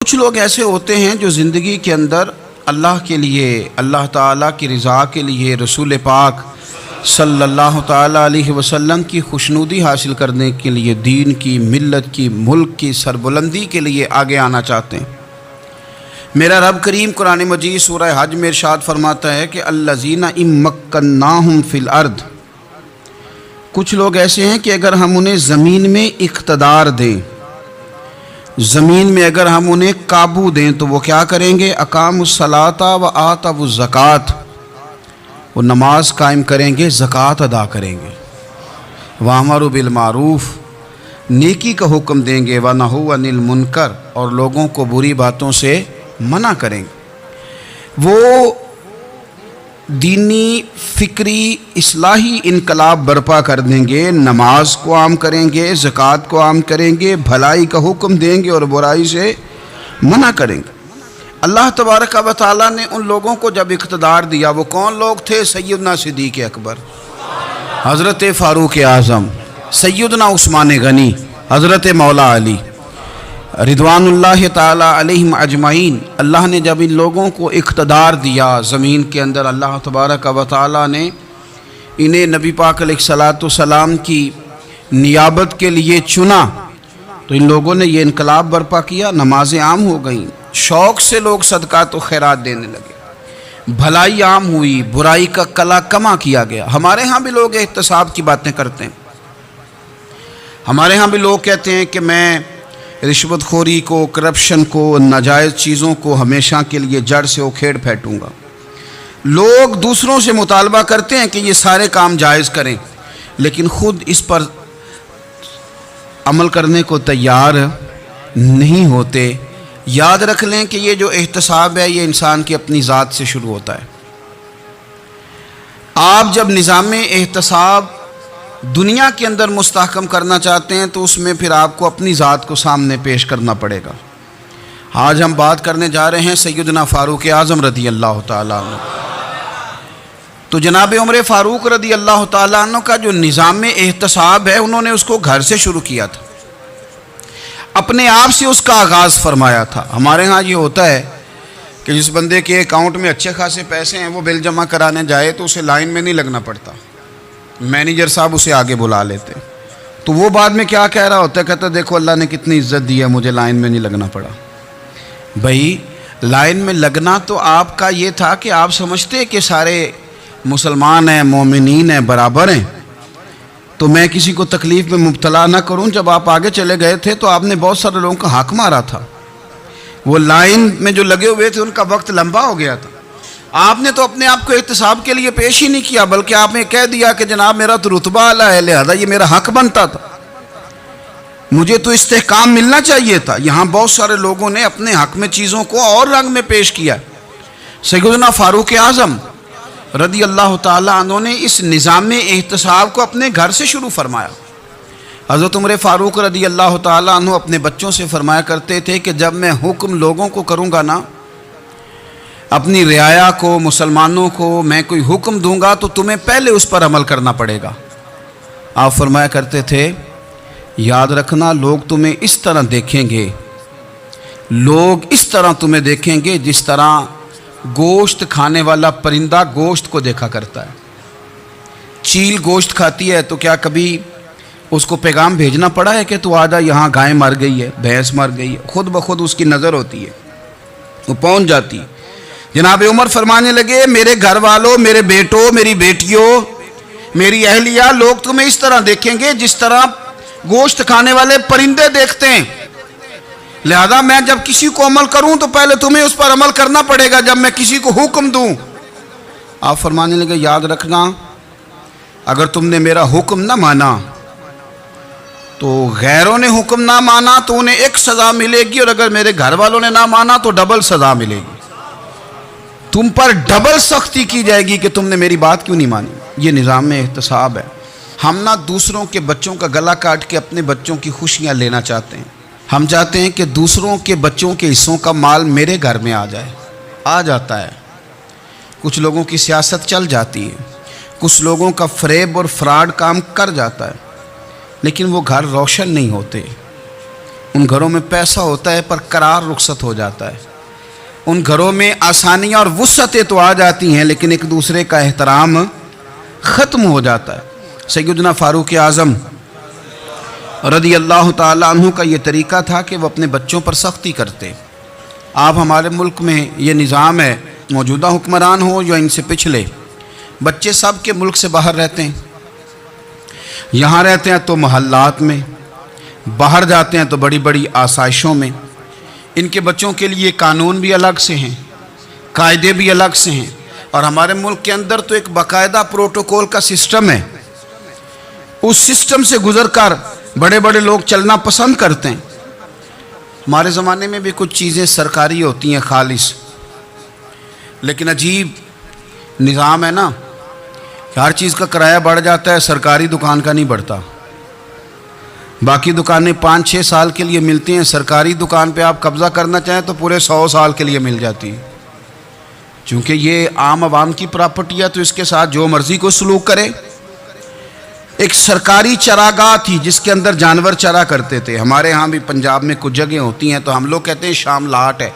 کچھ لوگ ایسے ہوتے ہیں جو زندگی کے اندر اللہ کے لیے، اللہ تعالیٰ کی رضا کے لیے، رسول پاک صلی اللہ تعالیٰ علیہ وسلم کی خوشنودی حاصل کرنے کے لیے، دین کی، ملت کی، ملک کی سربلندی کے لیے آگے آنا چاہتے ہیں۔ میرا رب کریم قرآن مجید سورہ حج میں ارشاد فرماتا ہے کہ الذین ان مکناہم فی الارض، کچھ لوگ ایسے ہیں کہ اگر ہم انہیں زمین میں اقتدار دیں، زمین میں اگر ہم انہیں قابو دیں تو وہ کیا کریں گے؟ اقاموا الصلاۃ و آتوا الزکوٰۃ، وہ نماز قائم کریں گے، زکوٰۃ ادا کریں گے، وامروا بالمعروف، نیکی کا حکم دیں گے، ونہوا عن المنکر، اور لوگوں کو بری باتوں سے منع کریں گے۔ وہ دینی، فکری، اصلاحی انقلاب برپا کر دیں گے، نماز کو عام کریں گے، زکوٰۃ کو عام کریں گے، بھلائی کا حکم دیں گے اور برائی سے منع کریں گے۔ اللہ تبارک و تعالیٰ نے ان لوگوں کو جب اقتدار دیا، وہ کون لوگ تھے؟ سیدنا صدیق اکبر، حضرت فاروق اعظم، سیدنا عثمان غنی، حضرت مولا علی رضوان اللہ تعالیٰ علیہم اجمعین۔ اللہ نے جب ان لوگوں کو اقتدار دیا زمین کے اندر، اللہ تبارک و تعالیٰ نے انہیں نبی پاک علیہ الصلاۃ والسلام کی نیابت کے لیے چنا، تو ان لوگوں نے یہ انقلاب برپا کیا، نمازیں عام ہو گئیں، شوق سے لوگ صدقات و خیرات دینے لگے، بھلائی عام ہوئی، برائی کا کلا کما کیا گیا۔ ہمارے ہاں بھی لوگ احتساب کی باتیں کرتے ہیں، ہمارے ہاں بھی لوگ کہتے ہیں کہ میں رشوت خوری کو، کرپشن کو، ناجائز چیزوں کو ہمیشہ کے لیے جڑ سے اکھیڑ پھینٹوں گا۔ لوگ دوسروں سے مطالبہ کرتے ہیں کہ یہ سارے کام جائز کریں، لیکن خود اس پر عمل کرنے کو تیار نہیں ہوتے۔ یاد رکھ لیں کہ یہ جو احتساب ہے یہ انسان کی اپنی ذات سے شروع ہوتا ہے۔ آپ جب نظام احتساب دنیا کے اندر مستحکم کرنا چاہتے ہیں تو اس میں پھر آپ کو اپنی ذات کو سامنے پیش کرنا پڑے گا۔ آج ہم بات کرنے جا رہے ہیں سیدنا فاروق اعظم رضی اللہ تعالیٰ عنہ۔ تو جناب عمر فاروق رضی اللہ تعالیٰ عنہ کا جو نظام احتساب ہے، انہوں نے اس کو گھر سے شروع کیا تھا، اپنے آپ سے اس کا آغاز فرمایا تھا۔ ہمارے ہاں یہ ہوتا ہے کہ جس بندے کے اکاؤنٹ میں اچھے خاصے پیسے ہیں، وہ بل جمع کرانے جائے تو اسے لائن میں نہیں لگنا پڑتا، مینیجر صاحب اسے آگے بلا لیتے، تو وہ بعد میں کیا کہہ رہا ہوتا ہے؟ کہتا ہے دیکھو اللہ نے کتنی عزت دی ہے، مجھے لائن میں نہیں لگنا پڑا۔ بھائی لائن میں لگنا تو آپ کا یہ تھا کہ آپ سمجھتے کہ سارے مسلمان ہیں، مومنین ہیں، برابر ہیں، تو میں کسی کو تکلیف میں مبتلا نہ کروں۔ جب آپ آگے چلے گئے تھے تو آپ نے بہت سارے لوگوں کا حق مارا تھا، وہ لائن میں جو لگے ہوئے تھے ان کا وقت لمبا ہو گیا تھا۔ آپ نے تو اپنے آپ کو احتساب کے لیے پیش ہی نہیں کیا، بلکہ آپ نے کہہ دیا کہ جناب میرا تو رتبہ اعلیٰ ہے، لہذا یہ میرا حق بنتا تھا، مجھے تو استحکام ملنا چاہیے تھا۔ یہاں بہت سارے لوگوں نے اپنے حق میں چیزوں کو اور رنگ میں پیش کیا۔ سیدنا فاروق اعظم رضی اللہ تعالیٰ عنہ نے اس نظام احتساب کو اپنے گھر سے شروع فرمایا۔ حضرت عمر فاروق رضی اللہ تعالیٰ عنہ اپنے بچوں سے فرمایا کرتے تھے کہ جب میں حکم لوگوں کو کروں گا نا، اپنی رعایا کو، مسلمانوں کو میں کوئی حکم دوں گا تو تمہیں پہلے اس پر عمل کرنا پڑے گا۔ آپ فرمایا کرتے تھے یاد رکھنا لوگ تمہیں اس طرح دیکھیں گے، لوگ اس طرح تمہیں دیکھیں گے جس طرح گوشت کھانے والا پرندہ گوشت کو دیکھا کرتا ہے۔ چیل گوشت کھاتی ہے تو کیا کبھی اس کو پیغام بھیجنا پڑا ہے کہ تو آجا یہاں گائے مر گئی ہے، بھینس مر گئی ہے؟ خود بخود اس کی نظر ہوتی ہے، وہ پہنچ جاتی ہے۔ جناب عمر فرمانے لگے میرے گھر والوں، میرے بیٹوں، میری بیٹیوں، میری اہلیہ، لوگ تمہیں اس طرح دیکھیں گے جس طرح گوشت کھانے والے پرندے دیکھتے ہیں، لہذا میں جب کسی کو عمل کروں تو پہلے تمہیں اس پر عمل کرنا پڑے گا جب میں کسی کو حکم دوں۔ آپ فرمانے لگے یاد رکھنا اگر تم نے میرا حکم نہ مانا تو غیروں نے حکم نہ مانا تو انہیں ایک سزا ملے گی، اور اگر میرے گھر والوں نے نہ مانا تو ڈبل سزا ملے گی، تم پر ڈبل سختی کی جائے گی کہ تم نے میری بات کیوں نہیں مانی۔ یہ نظام میں احتساب ہے۔ ہم نہ دوسروں کے بچوں کا گلا کاٹ کے اپنے بچوں کی خوشیاں لینا چاہتے ہیں، ہم چاہتے ہیں کہ دوسروں کے بچوں کے حصوں کا مال میرے گھر میں آ جائے، آ جاتا ہے۔ کچھ لوگوں کی سیاست چل جاتی ہے، کچھ لوگوں کا فریب اور فراڈ کام کر جاتا ہے، لیکن وہ گھر روشن نہیں ہوتے۔ ان گھروں میں پیسہ ہوتا ہے پر قرار رخصت ہو جاتا ہے. ان گھروں میں آسانیاں اور وسعتیں تو آ جاتی ہیں لیکن ایک دوسرے کا احترام ختم ہو جاتا ہے. سیدنا فاروق اعظم رضی اللہ تعالیٰ عنہ کا یہ طریقہ تھا کہ وہ اپنے بچوں پر سختی کرتے. آپ ہمارے ملک میں یہ نظام ہے، موجودہ حکمران ہو یا ان سے پچھلے، بچے سب کے ملک سے باہر رہتے ہیں. یہاں رہتے ہیں تو محلات میں، باہر جاتے ہیں تو بڑی بڑی آسائشوں میں. ان کے بچوں کے لیے قانون بھی الگ سے ہیں، قاعدے بھی الگ سے ہیں. اور ہمارے ملک کے اندر تو ایک باقاعدہ پروٹوکول کا سسٹم ہے. اس سسٹم سے گزر کر بڑے بڑے لوگ چلنا پسند کرتے ہیں. ہمارے زمانے میں بھی کچھ چیزیں سرکاری ہوتی ہیں خالص، لیکن عجیب نظام ہے نا، ہر چیز کا کرایہ بڑھ جاتا ہے، سرکاری دکان کا نہیں بڑھتا. باقی دکانیں 5-6 سال کے لیے ملتی ہیں، سرکاری دکان پہ آپ قبضہ کرنا چاہیں تو پورے 100 سال کے لیے مل جاتی ہے. چونکہ یہ عام عوام کی پراپرٹی ہے تو اس کے ساتھ جو مرضی کو سلوک کرے. ایک سرکاری چراگاہ تھی جس کے اندر جانور چرا کرتے تھے. ہمارے ہاں بھی پنجاب میں کچھ جگہیں ہوتی ہیں تو ہم لوگ کہتے ہیں شام لاٹ ہے.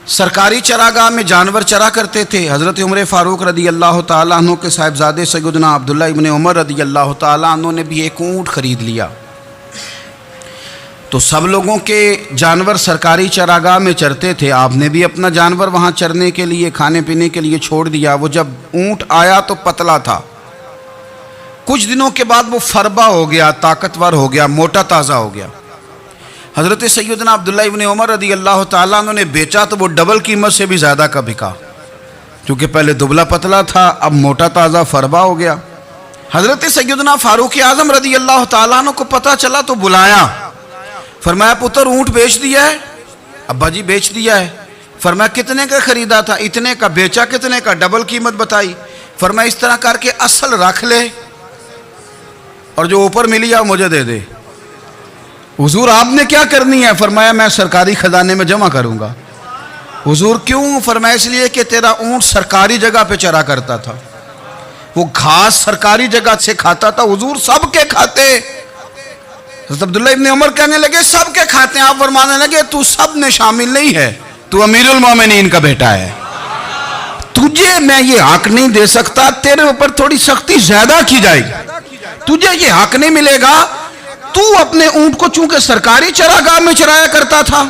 سرکاری چراگاہ میں جانور چرا کرتے تھے. حضرت عمر فاروق رضی اللہ تعالیٰ عنہ کے صاحبزادے سیدنا عبداللہ ابن عمر رضی اللہ تعالیٰ عنہ نے بھی ایک اونٹ خرید لیا. تو سب لوگوں کے جانور سرکاری چراگاہ میں چرتے تھے، آپ نے بھی اپنا جانور وہاں چرنے کے لیے کھانے پینے کے لیے چھوڑ دیا. وہ جب اونٹ آیا تو پتلا تھا، کچھ دنوں کے بعد وہ فربا ہو گیا، طاقتور ہو گیا، موٹا تازہ ہو گیا. حضرت سیدنا عبداللہ ابن عمر رضی اللہ تعالیٰ عنہ نے بیچا تو وہ ڈبل قیمت سے بھی زیادہ کا بکا، کیونکہ پہلے دبلا پتلا تھا، اب موٹا تازہ فربا ہو گیا. حضرت سیدنا فاروق اعظم رضی اللہ تعالیٰ عنہ کو پتہ چلا تو بلایا، فرمایا پتر اونٹ بیچ دیا ہے؟ ابا جی بیچ دیا ہے. فرمایا کتنے کا خریدا تھا؟ اتنے کا. بیچا کتنے کا؟ ڈبل قیمت بتائی. فرمایا اس طرح کر کے اصل رکھ لے اور جو اوپر ملی ہے مجھے دے دے. حضور آپ نے کیا کرنی ہے؟ فرمایا میں سرکاری خزانے میں جمع کروں گا. حضور کیوں؟ فرمایا اس لیے کہ تیرا اونٹ سرکاری جگہ پہ چرا کرتا تھا، وہ گھاس سرکاری جگہ سے کھاتا تھا. حضور سب کے کھاتے. حضرت عبداللہ ابن عمر کہنے لگے سب کے کھاتے ہیں. آپ فرمانے لگے تو سب میں شامل نہیں ہے، تو امیر المومنین کا بیٹا ہے، تجھے میں یہ حق نہیں دے سکتا، تیرے اوپر تھوڑی سختی زیادہ کی جائے گی، تجھے یہ حق نہیں ملے گا. تو اپنے اونٹ کو چونکہ سرکاری چراگاہ میں چرایا کرتا تھا،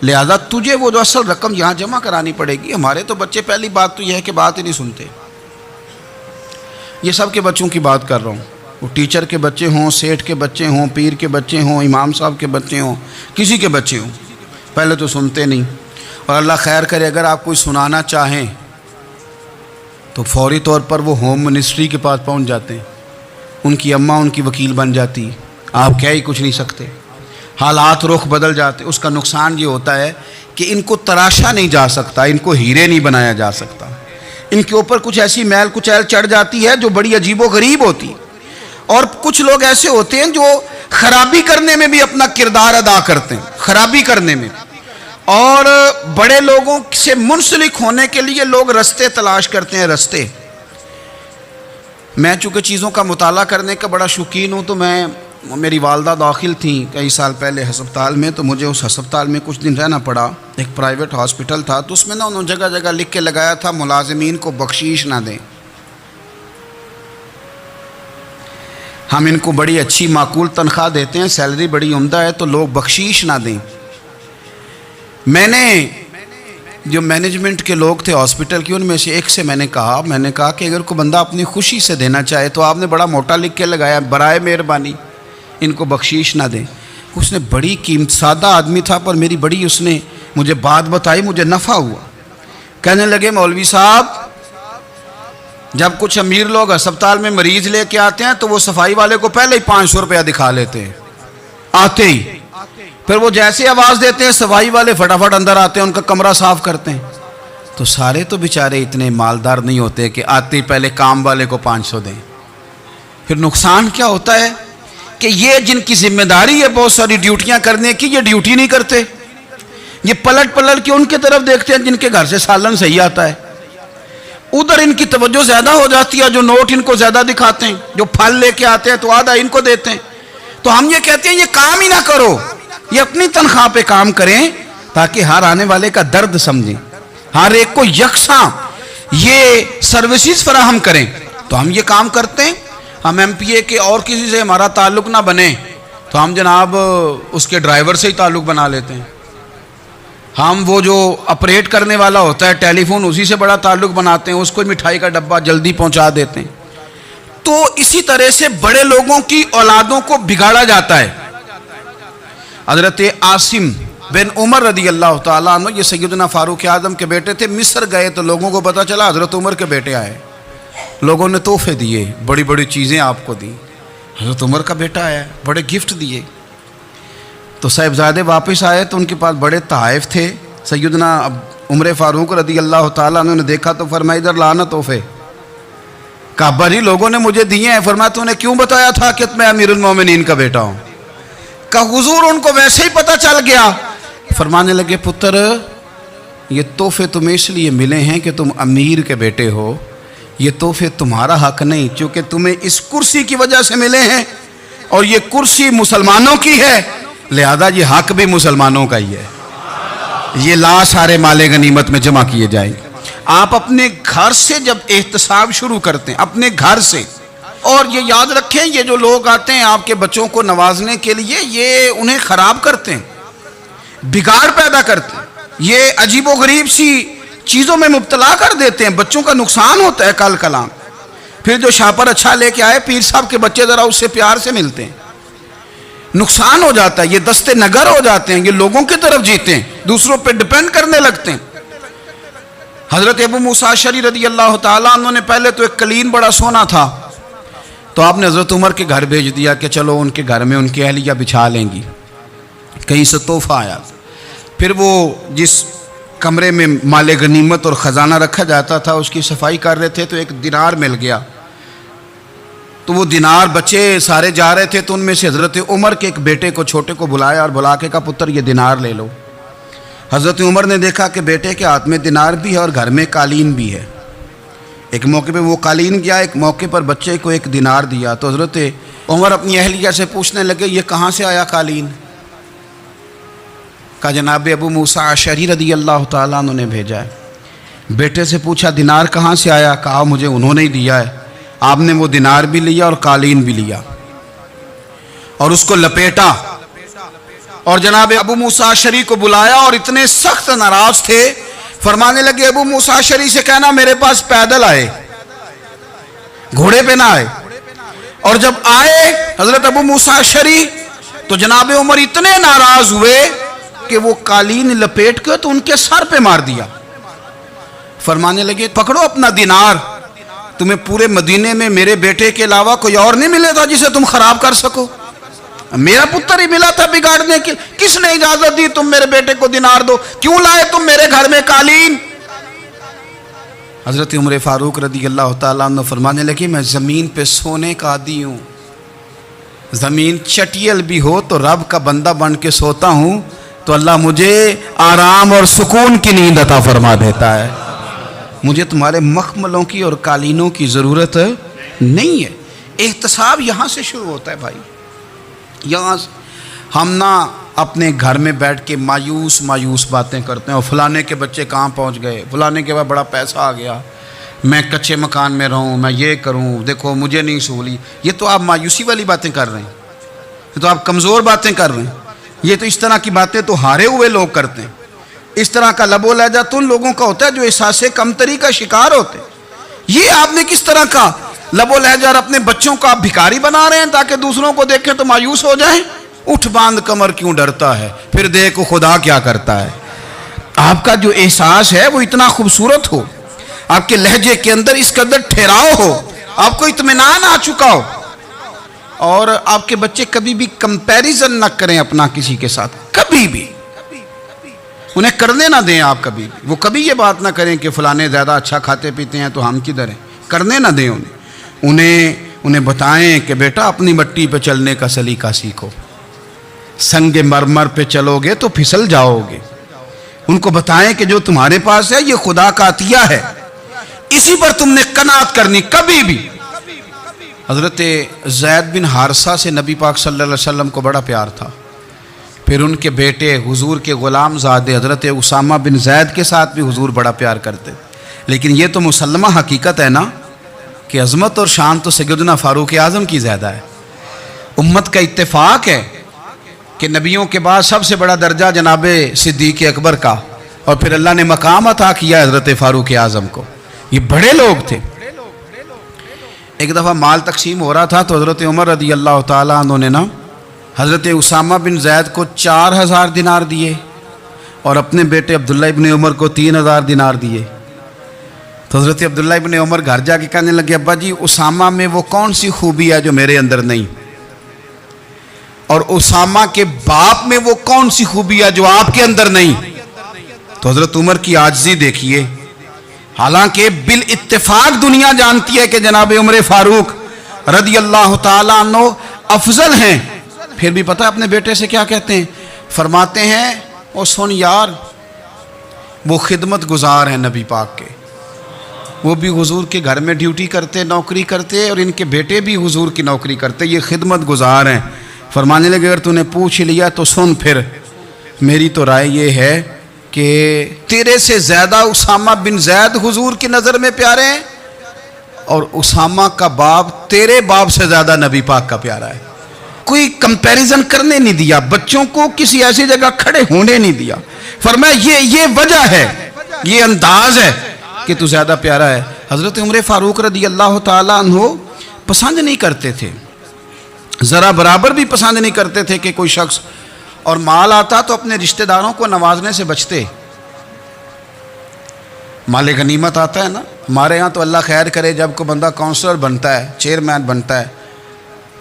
لہذا تجھے وہ جو اصل رقم یہاں جمع کرانی پڑے گی. ہمارے تو بچے پہلی بات تو یہ ہے کہ بات ہی نہیں سنتے. یہ سب کے بچوں کی بات کر رہا ہوں، وہ ٹیچر کے بچے ہوں، سیٹھ کے بچے ہوں، پیر کے بچے ہوں، امام صاحب کے بچے ہوں، کسی کے بچے ہوں، پہلے تو سنتے نہیں. اور اللہ خیر کرے اگر آپ کوئی سنانا چاہیں تو فوری طور پر وہ ہوم منسٹری کے پاس پہنچ جاتے ہیں، ان کی اماں ان کی وکیل بن جاتی، آپ کہہ ہی کچھ نہیں سکتے. حالات رخ بدل جاتے. اس کا نقصان یہ ہوتا ہے کہ ان کو تراشا نہیں جا سکتا، ان کو ہیرے نہیں بنایا جا سکتا. ان کے اوپر کچھ ایسی میل کچیل چڑھ جاتی ہے جو بڑی عجیب و غریب ہوتی. اور کچھ لوگ ایسے ہوتے ہیں جو خرابی کرنے میں بھی اپنا کردار ادا کرتے ہیں، خرابی کرنے میں. اور بڑے لوگوں سے منسلک ہونے کے لیے لوگ رستے تلاش کرتے ہیں، رستے. میں چونکہ چیزوں کا مطالعہ کرنے کا بڑا شوقین ہوں، تو میری والدہ داخل تھیں کئی سال پہلے ہسپتال میں، تو مجھے اس ہسپتال میں کچھ دن رہنا پڑا. ایک پرائیویٹ ہاسپٹل تھا، تو اس میں انہوں نے جگہ جگہ لکھ کے لگایا تھا ملازمین کو بخشیش نہ دیں. ہم ان کو بڑی اچھی معقول تنخواہ دیتے ہیں، سیلری بڑی عمدہ ہے، تو لوگ بخشیش نہ دیں. میں نے جو مینجمنٹ کے لوگ تھے ہاسپٹل کی، ان میں سے ایک سے میں نے کہا کہ اگر کوئی بندہ اپنی خوشی سے دینا چاہے تو آپ نے بڑا موٹا لکھ کے لگایا برائے مہربانی ان کو بخشیش نہ دیں. اس نے بڑی قیمت، سادہ آدمی تھا پر میری بڑی اس نے مجھے بات بتائی، مجھے نفع ہوا. کہنے لگے مولوی صاحب جب کچھ امیر لوگ ہسپتال میں مریض لے کے آتے ہیں تو وہ صفائی والے کو پہلے ہی 500 روپیہ دکھا لیتے ہیں آتے ہی. پھر وہ جیسے آواز دیتے ہیں صفائی والے فٹافٹ اندر آتے ہیں، ان کا کمرہ صاف کرتے ہیں. تو سارے تو بیچارے اتنے مالدار نہیں ہوتے کہ آتے ہی پہلے کام والے کو 500 دیں. پھر نقصان کیا ہوتا ہے کہ یہ جن کی ذمہ داری ہے بہت ساری ڈیوٹیاں کرنے کی، یہ ڈیوٹی نہیں کرتے. یہ پلٹ کے ان کی طرف دیکھتے ہیں جن کے گھر سے سالن صحیح آتا ہے، ادھر ان کی توجہ زیادہ ہو جاتی ہے. جو نوٹ ان کو زیادہ دکھاتے ہیں، جو پھل لے کے آتے ہیں تو آدھا ان کو دیتے ہیں. تو ہم یہ کہتے ہیں یہ کام ہی نہ کرو، یہ اپنی تنخواہ پہ کام کریں تاکہ ہر آنے والے کا درد سمجھیں، ہر ایک کو یکساں یہ سروسز فراہم کریں۔ تو ہم یہ کام کرتے ہیں، ہم ایم پی اے کے اور کسی سے ہمارا تعلق نہ بنے تو ہم جناب اس کے ڈرائیور سے ہی تعلق بنا لیتے ہیں، ہم وہ جو آپریٹ کرنے والا ہوتا ہے ٹیلی فون اسی سے بڑا تعلق بناتے ہیں، اس کو مٹھائی کا ڈبہ جلدی پہنچا دیتے ہیں۔ تو اسی طرح سے بڑے لوگوں کی اولادوں کو بگاڑا جاتا ہے۔ حضرت عاصم بن عمر رضی اللہ تعالیٰ عنہ، یہ سیدنا فاروق اعظم کے بیٹے تھے، مصر گئے تو لوگوں کو پتہ چلا حضرت عمر کے بیٹے آئے، لوگوں نے تحفے دیے، بڑی بڑی چیزیں آپ کو دی، حضرت عمر کا بیٹا آیا، بڑے گفٹ دیے۔ تو صاحبزادے واپس آئے تو ان کے پاس بڑے تحائف تھے، سیدنا عمر فاروق رضی اللہ تعالیٰ عنہ نے دیکھا تو فرمایا ادھر لانا تحفے۔ کہا ابا جی لوگوں نے مجھے دیے ہیں۔ فرمایا تو نے کیوں بتایا تھا کہ میں امیر المومنین کا بیٹا ہوں؟ کہا حضور ان کو ویسے ہی پتہ چل گیا۔ فرمانے لگے پتر یہ تحفے تمہیں اس لیے ملے ہیں کہ تم امیر کے بیٹے ہو، یہ تحفے تمہارا حق نہیں، چونکہ تمہیں اس کرسی کی وجہ سے ملے ہیں اور یہ کرسی مسلمانوں کی ہے، لہذا یہ حق بھی مسلمانوں کا ہی ہے، یہ لا سارے مال غنیمت میں جمع کیے جائیں گے۔ آپ اپنے گھر سے جب احتساب شروع کرتے ہیں، اپنے گھر سے، اور یہ یاد رکھیں یہ جو لوگ آتے ہیں آپ کے بچوں کو نوازنے کے لیے یہ انہیں خراب کرتے ہیں، بگاڑ پیدا کرتے ہیں، یہ عجیب و غریب سی چیزوں میں مبتلا کر دیتے ہیں، بچوں کا نقصان ہوتا ہے کل کلام۔ پھر جو شاپر اچھا لے کے آئے پیر صاحب کے بچے ذرا اس سے پیار سے ملتے ہیں، نقصان ہو جاتا ہے، یہ دستے نگر ہو جاتے ہیں، یہ لوگوں کی طرف جیتے ہیں، دوسروں پہ ڈیپینڈ کرنے لگتے ہیں۔ حضرت ابو موسیٰ اشعری رضی اللہ تعالیٰ عنہ نے پہلے تو ایک قلین بڑا سونا تھا تو آپ نے حضرت عمر کے گھر بھیج دیا کہ چلو ان کے گھر میں ان کی اہلیہ بچھا لیں گی، کہیں سے تحفہ آیا۔ پھر وہ جس کمرے میں مال غنیمت اور خزانہ رکھا جاتا تھا اس کی صفائی کر رہے تھے تو ایک دینار مل گیا، تو وہ دینار بچے سارے جا رہے تھے تو ان میں سے حضرت عمر کے ایک بیٹے کو چھوٹے کو بلایا اور بلا کے کہا پتر یہ دینار لے لو۔ حضرت عمر نے دیکھا کہ بیٹے کے ہاتھ میں دینار بھی ہے اور گھر میں قالین بھی ہے، ایک موقع پہ وہ قالین گیا، ایک موقع پر بچے کو ایک دینار دیا، تو حضرت عمر اپنی اہلیہ سے پوچھنے لگے یہ کہاں سے آیا قالین؟ کہا جناب ابو موسیٰ اشعری رضی اللہ تعالیٰ عنہ نے بھیجا ہے۔ بیٹے سے پوچھا دینار کہاں سے آیا؟ کہا مجھے انہوں نے ہی دیا ہے۔ آپ نے وہ دینار بھی لیا اور قالین بھی لیا اور اس کو لپیٹا اور جناب ابو موسیٰ اشعری کو بلایا اور اتنے سخت ناراض تھے، فرمانے لگے ابو موسیٰ اشعری سے کہنا میرے پاس پیدل آئے، گھوڑے پہ نہ آئے۔ اور جب آئے حضرت ابو موسیٰ اشعری تو جناب عمر اتنے ناراض ہوئے کہ وہ قالین لپیٹ کے تو ان کے سر پہ مار دیا۔ فرمانے لگے پکڑو اپنا دینار، تمہیں پورے مدینے میں میرے بیٹے کے علاوہ کوئی اور نہیں ملے تھا جسے تم خراب کر سکو، میرا پتر ہی ملا تھا بگاڑنے کے، کس نے اجازت دی تم میرے بیٹے کو دینار دو؟ کیوں لائے تم میرے گھر میں قالین؟ حضرت عمر فاروق رضی اللہ تعالیٰ عنہ فرمانے لگے میں زمین پہ سونے کا عادی ہوں، زمین چٹیل بھی ہو تو رب کا بندہ بن کے سوتا ہوں تو اللہ مجھے آرام اور سکون کی نیند عطا فرما دیتا ہے، مجھے تمہارے مخملوں کی اور قالینوں کی ضرورت نہیں ہے۔ احتساب یہاں سے شروع ہوتا ہے بھائی، یہاں ہم نہ اپنے گھر میں بیٹھ کے مایوس باتیں کرتے ہیں اور فلانے کے بچے کہاں پہنچ گئے، فلانے کے بعد بڑا پیسہ آ گیا، میں کچے مکان میں رہوں، میں یہ کروں، دیکھو مجھے نہیں سہولی۔ یہ تو آپ مایوسی والی باتیں کر رہے ہیں، یہ تو آپ کمزور باتیں کر رہے ہیں، یہ تو اس طرح کی باتیں تو ہارے ہوئے لوگ کرتے ہیں۔ اس طرح کا لب و لہجہ تو ان لوگوں کا ہوتا ہے جو احساس کمتری کا شکار ہوتے ہیں۔ یہ آپ نے کس طرح کا لب و لہجہ اور اپنے بچوں کو آپ بھکاری بنا رہے ہیں تاکہ دوسروں کو دیکھیں تو مایوس ہو جائیں؟ اٹھ باندھ کمر کیوں ڈرتا ہے، پھر دیکھو خدا کیا کرتا ہے۔ آپ کا جو احساس ہے وہ اتنا خوبصورت ہو، آپ کے لہجے کے اندر اس قدر ٹھہراؤ ہو، آپ کو اطمینان آ چکا ہو، اور آپ کے بچے کبھی بھی کمپیریزن نہ کریں اپنا کسی کے ساتھ، کبھی بھی انہیں کرنے نہ دیں آپ، کبھی وہ کبھی یہ بات نہ کریں کہ فلانے زیادہ اچھا کھاتے پیتے ہیں تو ہم کدھر ہیں، کرنے نہ دیں انہیں بتائیں کہ بیٹا اپنی مٹی پہ چلنے کا سلیقہ سیکھو، سنگ مرمر پہ چلو گے تو پھسل جاؤ گے۔ ان کو بتائیں کہ جو تمہارے پاس ہے یہ خدا کا عطیہ ہے، اسی پر تم نے قناعت کرنی، کبھی بھی حضرت زید بن حارثہ سے نبی پاک صلی اللہ علیہ وسلم کو بڑا پیار تھا. پھر ان کے بیٹے حضور کے غلام زادے حضرت اسامہ بن زید کے ساتھ بھی حضور بڑا پیار کرتے. لیکن یہ تو مسلمہ حقیقت ہے نا کہ عظمت اور شان تو سیدنا فاروق اعظم کی زیادہ ہے. امت کا اتفاق ہے کہ نبیوں کے بعد سب سے بڑا درجہ جناب صدیق اکبر کا، اور پھر اللہ نے مقام عطا کیا حضرت فاروق اعظم کو. یہ بڑے لوگ تھے. ایک دفعہ مال تقسیم ہو رہا تھا تو حضرت عمر رضی اللہ تعالیٰ عنہ نے نا حضرت اسامہ بن زید کو 4000 دینار دیے اور اپنے بیٹے عبداللہ ابن عمر کو 3000 دینار دیے. تو حضرت عبداللہ ابن عمر گھر جا کے کہنے لگے ابا جی اسامہ میں وہ کون سی خوبی ہے جو میرے اندر نہیں، اور اسامہ کے باپ میں وہ کون سی خوبی ہے جو آپ کے اندر نہیں. تو حضرت عمر کی عاجزی دیکھیے. حالانکہ بالاتفاق دنیا جانتی ہے کہ جناب عمر فاروق رضی اللہ تعالیٰ عنہ افضل ہیں، پھر بھی پتہ اپنے بیٹے سے کیا کہتے ہیں؟ فرماتے ہیں او سن یار، وہ خدمت گزار ہیں نبی پاک کے، وہ بھی حضور کے گھر میں ڈیوٹی کرتے، نوکری کرتے، اور ان کے بیٹے بھی حضور کی نوکری کرتے، یہ خدمت گزار ہیں. فرمانے لگے اگر تو نے پوچھ لیا تو سن، پھر میری تو رائے یہ ہے کہ تیرے سے زیادہ اسامہ بن زید حضور کی نظر میں پیارے ہیں، اور اسامہ کا باپ تیرے باپ سے زیادہ نبی پاک کا پیارا ہے. کوئی کمپیریزن کرنے نہیں دیا، بچوں کو کسی ایسی جگہ کھڑے ہونے نہیں دیا. فرمایا یہ وجہ ہے، یہ انداز ہے کہ تو زیادہ پیارا ہے. حضرت عمر فاروق رضی اللہ تعالیٰ عنہ پسند نہیں کرتے تھے، ذرا برابر بھی پسند نہیں کرتے تھے کہ کوئی شخص اور مال آتا تو اپنے رشتہ داروں کو نوازنے سے بچتے. مال غنیمت آتا ہے نا، ہمارے ہاں تو اللہ خیر کرے جب کوئی بندہ کونسلر بنتا ہے، چیئرمین بنتا ہے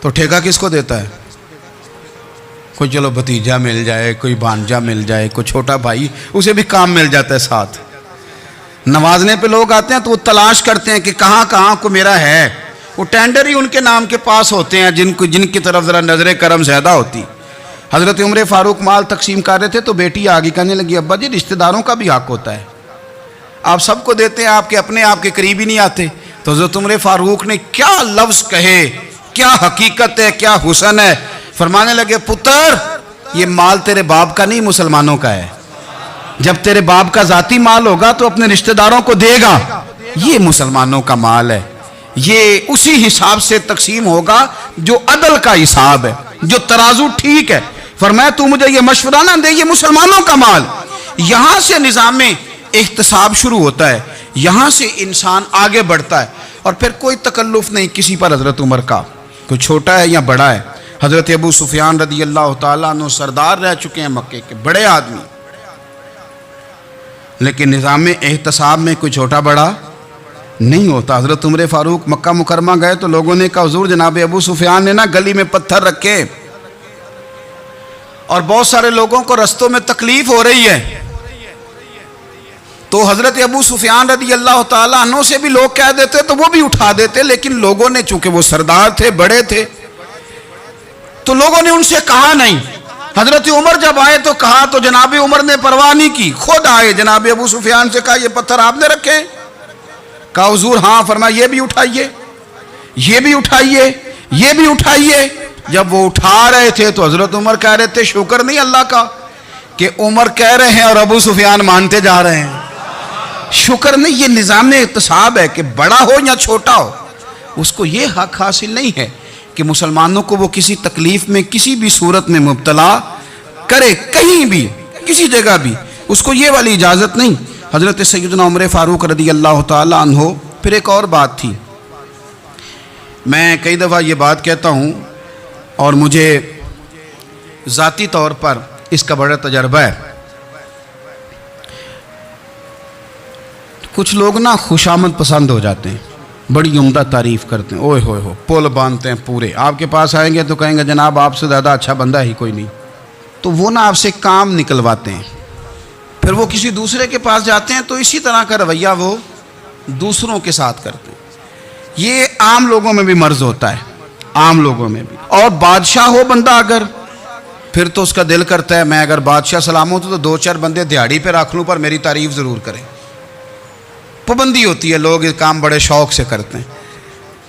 تو ٹھیکہ کس کو دیتا ہے؟ کوئی چلو بھتیجا مل جائے، کوئی بھانجا مل جائے، کوئی چھوٹا بھائی، اسے بھی کام مل جاتا ہے ساتھ. نوازنے پہ لوگ آتے ہیں تو وہ تلاش کرتے ہیں کہ کہاں کہاں کو میرا ہے. وہ ٹینڈر ہی ان کے نام کے پاس ہوتے ہیں جن کی طرف ذرا نظر کرم زیادہ ہوتی. حضرت عمر فاروق مال تقسیم کر رہے تھے تو بیٹی آگے کہنے لگی ابا جی رشتہ داروں کا بھی حق ہوتا ہے، آپ سب کو دیتے ہیں، آپ کے اپنے آپ کے قریب ہی نہیں آتے. تو حضرت عمر فاروق نے کیا لفظ کہے، کیا حقیقت ہے، کیا حسن ہے. فرمانے لگے پتر یہ مال تیرے باپ کا نہیں مسلمانوں کا ہے. جب تیرے باپ کا ذاتی مال ہوگا تو اپنے رشتہ داروں کو دے گا، یہ مسلمانوں کا مال ہے، یہ اسی حساب سے تقسیم ہوگا جو عدل کا حساب ہے، جو ترازو ٹھیک ہے. فرمایا تو مجھے یہ مشورہ نہ دے، یہ مسلمانوں کا مال. یہاں سے نظام احتساب شروع ہوتا ہے، یہاں سے انسان آگے بڑھتا ہے، اور پھر کوئی تکلف نہیں کسی پر. حضرت عمر کا کوئی چھوٹا ہے یا بڑا ہے. حضرت ابو سفیان رضی اللہ تعالیٰ عنہ سردار رہ چکے ہیں مکے کے، بڑے آدمی، لیکن نظام احتساب میں کوئی چھوٹا بڑا نہیں ہوتا. حضرت عمر فاروق مکہ مکرمہ گئے تو لوگوں نے کہا حضور جناب ابو سفیان نے نا گلی میں پتھر رکھے اور بہت سارے لوگوں کو رستوں میں تکلیف ہو رہی ہے. تو حضرت ابو سفیان رضی اللہ تعالیٰ عنہ سے بھی لوگ کہہ دیتے تو وہ بھی اٹھا دیتے، لیکن لوگوں نے چونکہ وہ سردار تھے، بڑے تھے، تو لوگوں نے ان سے کہا نہیں. حضرت عمر جب آئے تو کہا تو جناب عمر نے پرواہ نہیں کی، خود آئے جناب ابو سفیان سے کہا یہ پتھر آپ نے رکھے؟ کہا حضور ہاں. فرمایا یہ بھی اٹھائیے، یہ بھی اٹھائیے، یہ بھی اٹھائیے. جب وہ اٹھا رہے تھے تو حضرت عمر کہہ رہے تھے شکر نہیں اللہ کا کہ عمر کہہ رہے ہیں اور ابو سفیان مانتے جا رہے ہیں. شکر نہیں، یہ نظام احتساب ہے کہ بڑا ہو یا چھوٹا ہو اس کو یہ حق حاصل نہیں ہے کہ مسلمانوں کو وہ کسی تکلیف میں کسی بھی صورت میں مبتلا کرے، کہیں بھی کسی جگہ بھی، اس کو یہ والی اجازت نہیں. حضرت سیدنا عمر فاروق رضی اللہ تعالیٰ عنہ. پھر ایک اور بات تھی، میں کئی دفعہ یہ بات کہتا ہوں اور مجھے ذاتی طور پر اس کا بڑا تجربہ ہے. کچھ لوگ نا خوشامد پسند ہو جاتے ہیں، بڑی عمدہ تعریف کرتے ہیں، اوئے ہوئے ہو پول باندھتے ہیں پورے. آپ کے پاس آئیں گے تو کہیں گے جناب آپ سے زیادہ اچھا بندہ ہی کوئی نہیں. تو وہ نا آپ سے کام نکلواتے ہیں، پھر وہ کسی دوسرے کے پاس جاتے ہیں تو اسی طرح کا رویہ وہ دوسروں کے ساتھ کرتے ہیں. یہ عام لوگوں میں بھی مرض ہوتا ہے، عام لوگوں میں بھی. اور بادشاہ ہو بندہ اگر، پھر تو اس کا دل کرتا ہے میں اگر بادشاہ سلامت ہوں تو 2-4 بندے دیہڑی پہ رکھ لوں پر میری تعریف ضرور کریں. پابندی ہوتی ہے، لوگ یہ کام بڑے شوق سے کرتے ہیں.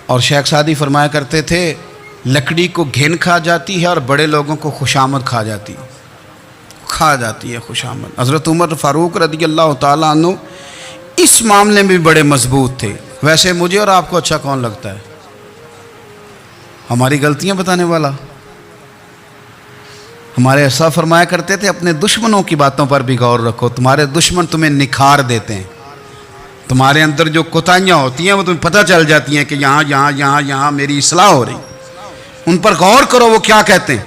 اور شیخ سعدی فرمایا کرتے تھے لکڑی کو گھن کھا جاتی ہے اور بڑے لوگوں کو خوشامد کھا جاتی ہے خوشامد۔ حضرت عمر فاروق رضی اللہ تعالیٰ عنہ اس معاملے میں بھی بڑے مضبوط تھے۔ ویسے مجھے اور آپ کو اچھا کون لگتا ہے؟ ہماری غلطیاں بتانے والا؟ ہمارے ایسا فرمایا کرتے تھے اپنے دشمنوں کی باتوں پر بھی غور رکھو، تمہارے دشمن تمہیں نکھار دیتے ہیں، تمہارے اندر جو کوتاہیاں ہوتی ہیں وہ تمہیں پتہ چل جاتی ہیں کہ یہاں میری اصلاح ہو رہی، ان پر غور کرو وہ کیا کہتے ہیں۔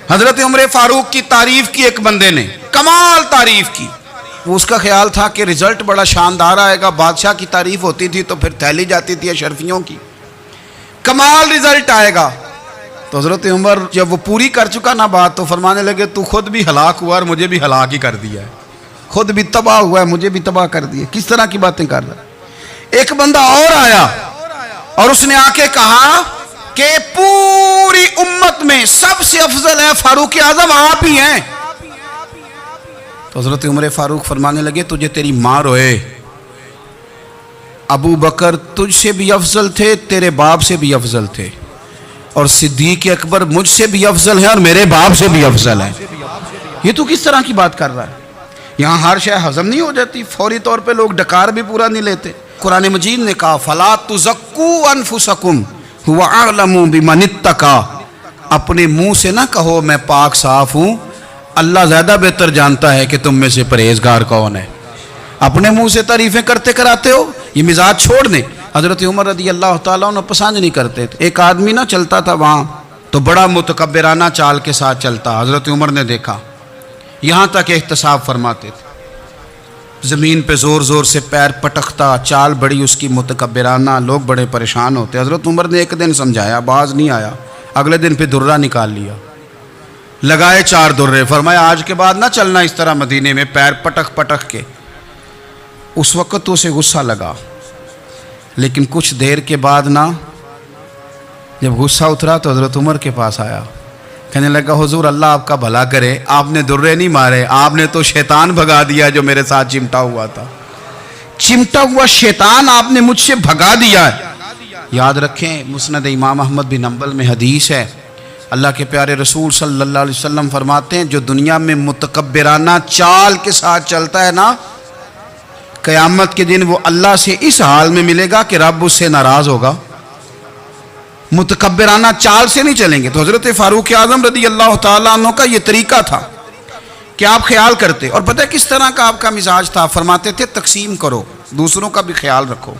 حضرت عمر فاروق کی تعریف کی ایک بندے نے، کمال تعریف کی، وہ اس کا خیال تھا کہ رزلٹ بڑا شاندار آئے گا، بادشاہ کی تعریف ہوتی تھی تو پھر تھیلی جاتی تھی اشرفیوں کی، کمال رزلٹ آئے گا۔ تو حضرت عمر جب وہ پوری کر چکا نا بات تو فرمانے لگے تو خود بھی ہلاک ہوا اور مجھے بھی ہلاک ہی کر دیا ہے، خود بھی تباہ ہوا ہے مجھے بھی تباہ کر دیا۔ کس طرح کی باتیں کر رہا ہے؟ ایک بندہ اور آیا اور اس نے آ کے کہا کہ پوری امت میں سب سے افضل ہے فاروق اعظم آپ ہی ہیں۔ تو حضرت عمر فاروق فرمانے لگے تجھے تیری ماں روئے، ابو بکر تجھ سے بھی افضل تھے، تیرے باپ سے بھی افضل تھے، اور صدیق اکبر مجھ سے بھی افضل ہے اور میرے باپ سے بھی افضل ہے۔ یہ تو کس طرح کی بات کر رہا ہے؟ یہاں ہر شے ہضم نہیں ہو جاتی، فوری طور پہ لوگ ڈکار بھی پورا نہیں لیتے۔ قرآن مجید نے کہا فَلَا تُزَكُّوا أَنفُسَكُمْ هُوَ أَعْلَمُ بِمَنِ اتَّقَىٰ، اپنے منہ سے نہ کہو میں پاک صاف ہوں، اللہ زیادہ بہتر جانتا ہے کہ تم میں سے پرہیزگار کون ہے۔ اپنے منہ سے تعریفیں کرتے کراتے ہو، یہ مزاج چھوڑ دیں۔ حضرت عمر رضی اللہ تعالیٰ عنہ پسند نہیں کرتے تھے۔ ایک آدمی نہ چلتا تھا وہاں تو بڑا متکبرانہ چال کے ساتھ چلتا، حضرت عمر نے دیکھا، یہاں تک احتساب فرماتے تھے، زمین پہ زور زور سے پیر پٹکتا، چال بڑی اس کی متکبرانہ، لوگ بڑے پریشان ہوتے۔ حضرت عمر نے ایک دن سمجھایا، باز نہیں آیا، اگلے دن پہ درہ نکال لیا، لگائے 4 درے، فرمایا آج کے بعد نہ چلنا اس طرح مدینے میں پیر پٹک پٹک کے۔ اس وقت تو اسے غصہ لگا، لیکن کچھ دیر کے بعد نا جب غصہ اترا تو حضرت عمر کے پاس آیا، کہنے لگا حضور اللہ آپ کا بھلا کرے، آپ نے درے نہیں مارے، آپ نے تو شیطان بھگا دیا جو میرے ساتھ چمٹا ہوا تھا، چمٹا ہوا شیطان آپ نے مجھ سے بھگا دیا ہے۔ یاد رکھیں مسند امام احمد بن حنبل میں حدیث ہے، اللہ کے پیارے رسول صلی اللہ علیہ وسلم فرماتے ہیں جو دنیا میں متکبرانہ چال کے ساتھ چلتا ہے نا، قیامت کے دن وہ اللہ سے اس حال میں ملے گا کہ رب اس سے ناراض ہوگا۔ متکبرانہ چال سے نہیں چلیں گے۔ تو حضرت فاروق اعظم رضی اللہ تعالیٰ عنہ کا یہ طریقہ تھا کہ آپ خیال کرتے، اور پتہ کس طرح کا آپ کا مزاج تھا؟ فرماتے تھے تقسیم کرو، دوسروں کا بھی خیال رکھو۔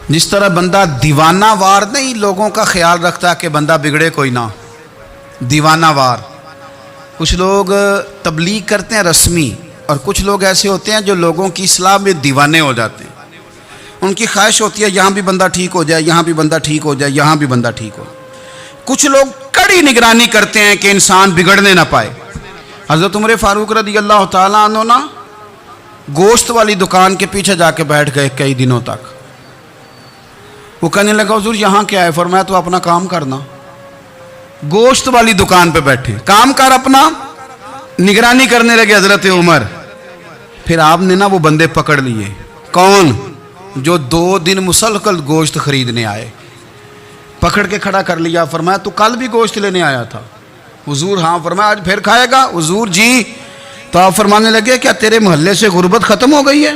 جس طرح بندہ دیوانہ وار نہیں لوگوں کا خیال رکھتا کہ بندہ بگڑے کوئی نہ، دیوانہ وار۔ کچھ لوگ تبلیغ کرتے ہیں رسمی، اور کچھ لوگ ایسے ہوتے ہیں جو لوگوں کی اصلاح میں دیوانے ہو جاتے ہیں، ان کی خواہش ہوتی ہے یہاں بھی بندہ ٹھیک ہو جائے، یہاں بھی بندہ ٹھیک ہو جائے، یہاں بھی بندہ ٹھیک ہو۔ کچھ لوگ کڑی نگرانی کرتے ہیں کہ انسان بگڑنے نہ پائے۔ حضرت عمر فاروق رضی اللہ تعالیٰ عنہ نا گوشت والی دکان کے پیچھے جا کے بیٹھ گئے کئی دنوں تک۔ وہ کہنے لگا حضور یہاں کیا ہے؟ فرمایا تو اپنا کام کرنا، گوشت والی دکان پہ بیٹھے، کام کر اپنا، نگرانی کرنے لگے حضرت عمر۔ پھر آپ نے نا وہ بندے پکڑ لیے، کون؟ جو 2 دن مسلسل گوشت خریدنے آئے، پکڑ کے کھڑا کر لیا، فرمایا تو کل بھی گوشت لینے آیا تھا؟ حضور ہاں۔ فرمایا آج پھر کھائے گا؟ حضور جی۔ تو آپ فرمانے لگے کیا تیرے محلے سے غربت ختم ہو گئی ہے؟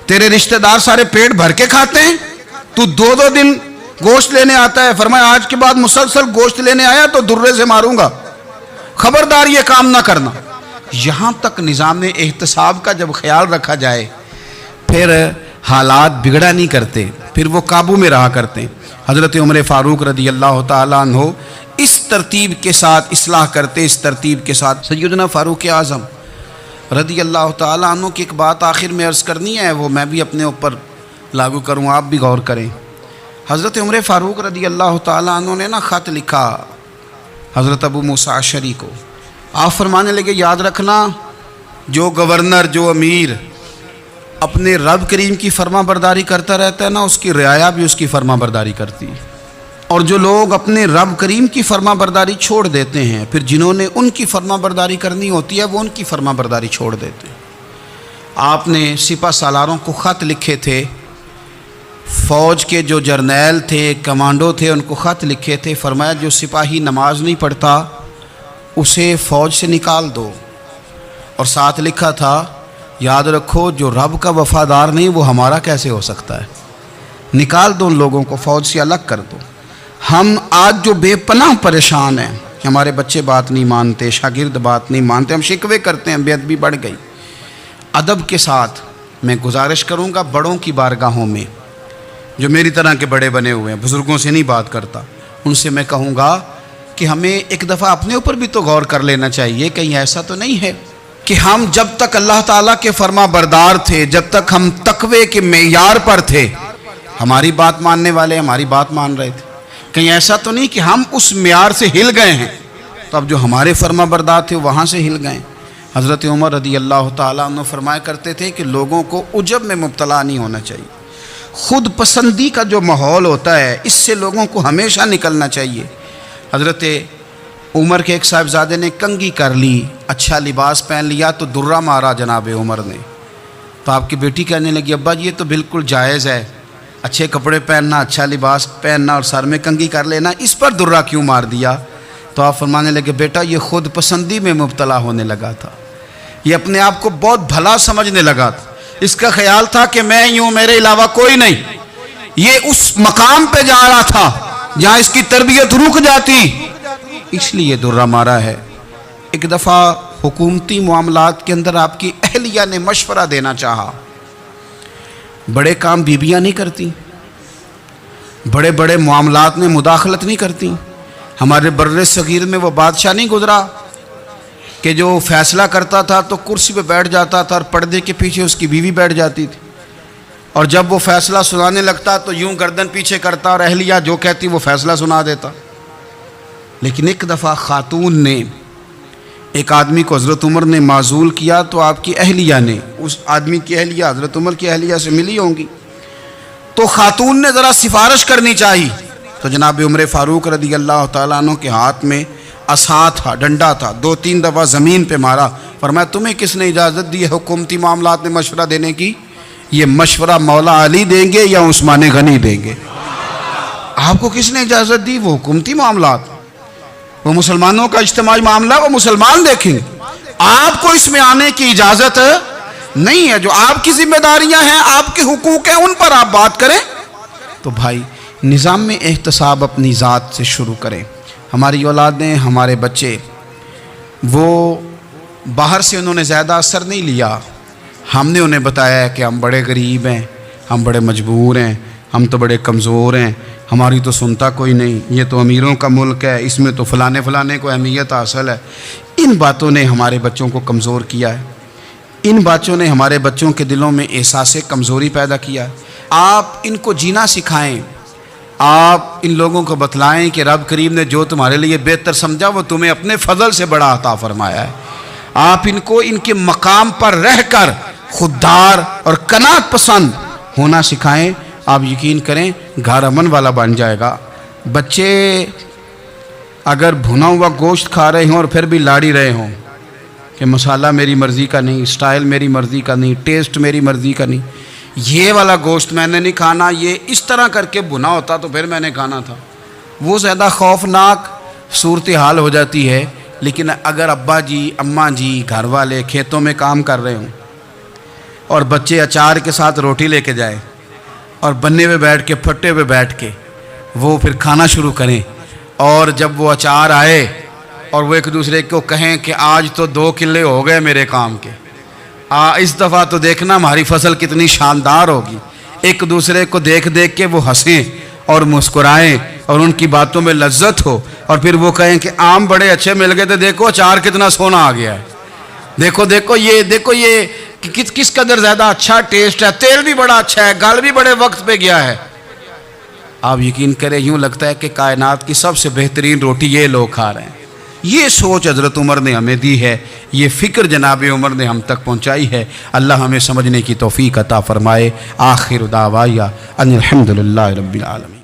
تیرے رشتہ دار سارے پیٹ بھر کے کھاتے ہیں، تو 2 دن گوشت لینے آتا ہے؟ فرمایا آج کے بعد مسلسل گوشت لینے آیا تو درے سے ماروں گا، خبردار یہ کام نہ کرنا۔ یہاں تک نظام احتساب کا جب خیال رکھا جائے پھر حالات بگڑا نہیں کرتے، پھر وہ قابو میں رہا کرتے۔ حضرت عمر فاروق رضی اللہ تعالیٰ عنہ اس ترتیب کے ساتھ اصلاح کرتے، اس ترتیب کے ساتھ۔ سیدنا فاروق اعظم رضی اللہ تعالیٰ عنہ کی ایک بات آخر میں عرض کرنی ہے، وہ میں بھی اپنے اوپر لاگو کروں، آپ بھی غور کریں۔ حضرت عمر فاروق رضی اللہ تعالیٰ عنہ نے نا خط لکھا حضرت ابو موسیٰ اشعری کو۔ آپ فرمانے لگے یاد رکھنا جو گورنر، جو امیر اپنے رب کریم کی فرما برداری کرتا رہتا ہے نا، اس کی رعایا بھی اس کی فرما برداری کرتی ہے، اور جو لوگ اپنے رب کریم کی فرما برداری چھوڑ دیتے ہیں پھر جنہوں نے ان کی فرما برداری کرنی ہوتی ہے وہ ان کی فرما برداری چھوڑ دیتے ہیں۔ آپ نے سپہ سالاروں کو خط لکھے تھے فوج کے جو جرنیل تھے، کمانڈو تھے، ان کو خط لکھے تھے، فرمایا جو سپاہی نماز نہیں پڑھتا اسے فوج سے نکال دو، اور ساتھ لکھا تھا یاد رکھو جو رب کا وفادار نہیں وہ ہمارا کیسے ہو سکتا ہے، نکال دو ان لوگوں کو، فوج سے الگ کر دو۔ ہم آج جو بے پناہ پریشان ہیں، ہمارے بچے بات نہیں مانتے، شاگرد بات نہیں مانتے، ہم شکوے کرتے ہیں، بے ادبی بڑھ گئی۔ ادب کے ساتھ میں گزارش کروں گا بڑوں کی بارگاہوں میں، جو میری طرح کے بڑے بنے ہوئے ہیں، بزرگوں سے نہیں بات کرتا، ان سے میں کہوں گا کہ ہمیں ایک دفعہ اپنے اوپر بھی تو غور کر لینا چاہیے، کہیں ایسا تو نہیں ہے کہ ہم جب تک اللہ تعالیٰ کے فرما بردار تھے، جب تک ہم تقوی کے معیار پر تھے، ہماری بات ماننے والے ہماری بات مان رہے تھے، کہیں ایسا تو نہیں کہ ہم اس معیار سے ہل گئے ہیں تو اب جو ہمارے فرما بردار تھے وہاں سے ہل گئے۔ حضرت عمر رضی اللہ تعالیٰ عنہ فرمایا کرتے تھے کہ لوگوں کو عجب میں مبتلا نہیں ہونا چاہیے، خود پسندی کا جو ماحول ہوتا ہے اس سے لوگوں کو ہمیشہ نکلنا چاہیے۔ حضرت عمر کے ایک صاحبزادے نے کنگھی کر لی، اچھا لباس پہن لیا تو درہ مارا جناب عمر نے، تو آپ کی بیٹی کہنے لگی ابا یہ تو بالکل جائز ہے، اچھے کپڑے پہننا، اچھا لباس پہننا اور سر میں کنگھی کر لینا، اس پر درہ کیوں مار دیا؟ تو آپ فرمانے لگے بیٹا یہ خود پسندی میں مبتلا ہونے لگا تھا، یہ اپنے آپ کو بہت بھلا سمجھنے لگا تھا، اس کا خیال تھا کہ میں ہی ہوں، میرے علاوہ کوئی نہیں، یہ اس مقام پہ جا رہا تھا جہاں اس کی تربیت رک جاتی، اس لیے درہ مارا ہے۔ ایک دفعہ حکومتی معاملات کے اندر آپ کی اہلیہ نے مشورہ دینا چاہا، بڑے کام بیویاں نہیں کرتی، بڑے بڑے معاملات میں مداخلت نہیں کرتی۔ ہمارے بر صغیر میں وہ بادشاہ نہیں گزرا کہ جو فیصلہ کرتا تھا تو کرسی پہ بیٹھ جاتا تھا اور پردے کے پیچھے اس کی بیوی بیٹھ جاتی تھی، اور جب وہ فیصلہ سنانے لگتا تو یوں گردن پیچھے کرتا اور اہلیہ جو کہتی وہ فیصلہ سنا دیتا۔ لیکن ایک دفعہ خاتون نے ایک آدمی کو حضرت عمر نے معزول کیا تو آپ کی اہلیہ نے، اس آدمی کی اہلیہ حضرت عمر کی اہلیہ سے ملی ہوں گی، تو خاتون نے ذرا سفارش کرنی چاہی، تو جناب عمر فاروق رضی اللہ تعالیٰ عنہ کے ہاتھ میں عصا تھا، ڈنڈا تھا، 2-3 دفعہ زمین پہ مارا، فرمایا تمہیں کس نے اجازت دی ہے حکومتی معاملات میں مشورہ دینے کی؟ یہ مشورہ مولا علی دیں گے یا عثمان غنی دیں گے؟ آپ کو کس نے اجازت دی؟ وہ حکومتی معاملات، وہ مسلمانوں کا اجتماعی معاملہ وہ مسلمان دیکھیں گے، آپ کو اس میں آنے کی اجازت نہیں ہے، جو آپ کی ذمہ داریاں ہیں، آپ کے حقوق ہیں، ان پر آپ بات کریں۔ تو بھائی نظام میں احتساب اپنی ذات سے شروع کریں۔ ہماری اولادیں، ہمارے بچے، وہ باہر سے انہوں نے زیادہ اثر نہیں لیا، ہم نے انہیں بتایا ہے کہ ہم بڑے غریب ہیں، ہم بڑے مجبور ہیں، ہم تو بڑے کمزور ہیں، ہماری تو سنتا کوئی نہیں، یہ تو امیروں کا ملک ہے، اس میں تو فلانے کو اہمیت حاصل ہے۔ ان باتوں نے ہمارے بچوں کو کمزور کیا ہے، ان باتوں نے ہمارے بچوں کے دلوں میں احساس کمزوری پیدا کیا ہے۔ آپ ان کو جینا سکھائیں، آپ ان لوگوں کو بتلائیں کہ رب کریم نے جو تمہارے لیے بہتر سمجھا وہ تمہیں اپنے فضل سے بڑا عطا فرمایا ہے۔ آپ ان کو ان کے مقام پر رہ کر خوددار اور قناعت پسند ہونا سکھائیں، آپ یقین کریں گھر امن والا بن جائے گا۔ بچے اگر بھنا ہوا گوشت کھا رہے ہوں اور پھر بھی لاڑی رہے ہوں کہ مسالہ میری مرضی کا نہیں، سٹائل میری مرضی کا نہیں، ٹیسٹ میری مرضی کا نہیں، یہ والا گوشت میں نے نہیں کھانا، یہ اس طرح کر کے بھنا ہوتا تو پھر میں نے کھانا تھا، وہ زیادہ خوفناک صورتحال ہو جاتی ہے۔ لیکن اگر ابا جی، اماں جی، گھر والے کھیتوں میں کام کر رہے ہوں اور بچے اچار کے ساتھ روٹی لے کے جائیں اور بننے پہ بیٹھ کے، پھٹے پہ بیٹھ کے وہ پھر کھانا شروع کریں، اور جب وہ اچار آئے اور وہ ایک دوسرے کو کہیں کہ آج تو 2 کلے ہو گئے میرے کام کے، اس دفعہ تو دیکھنا ہماری فصل کتنی شاندار ہوگی، ایک دوسرے کو دیکھ دیکھ کے وہ ہنسیں اور مسکرائیں اور ان کی باتوں میں لذت ہو، اور پھر وہ کہیں کہ آم بڑے اچھے مل گئے تھے، دیکھو اچار کتنا سونا آ گیا ہے، دیکھو یہ کس قدر زیادہ اچھا ٹیسٹ ہے، تیل بھی بڑا اچھا ہے، گل بھی بڑے وقت پہ گیا ہے۔ آپ یقین کریں یوں لگتا ہے کہ کائنات کی سب سے بہترین روٹی یہ لوگ کھا رہے ہیں۔ یہ سوچ حضرت عمر نے ہمیں دی ہے، یہ فکر جناب عمر نے ہم تک پہنچائی ہے۔ اللہ ہمیں سمجھنے کی توفیق عطا فرمائے۔ آخر دعوایا ان الحمدللہ رب العالمین۔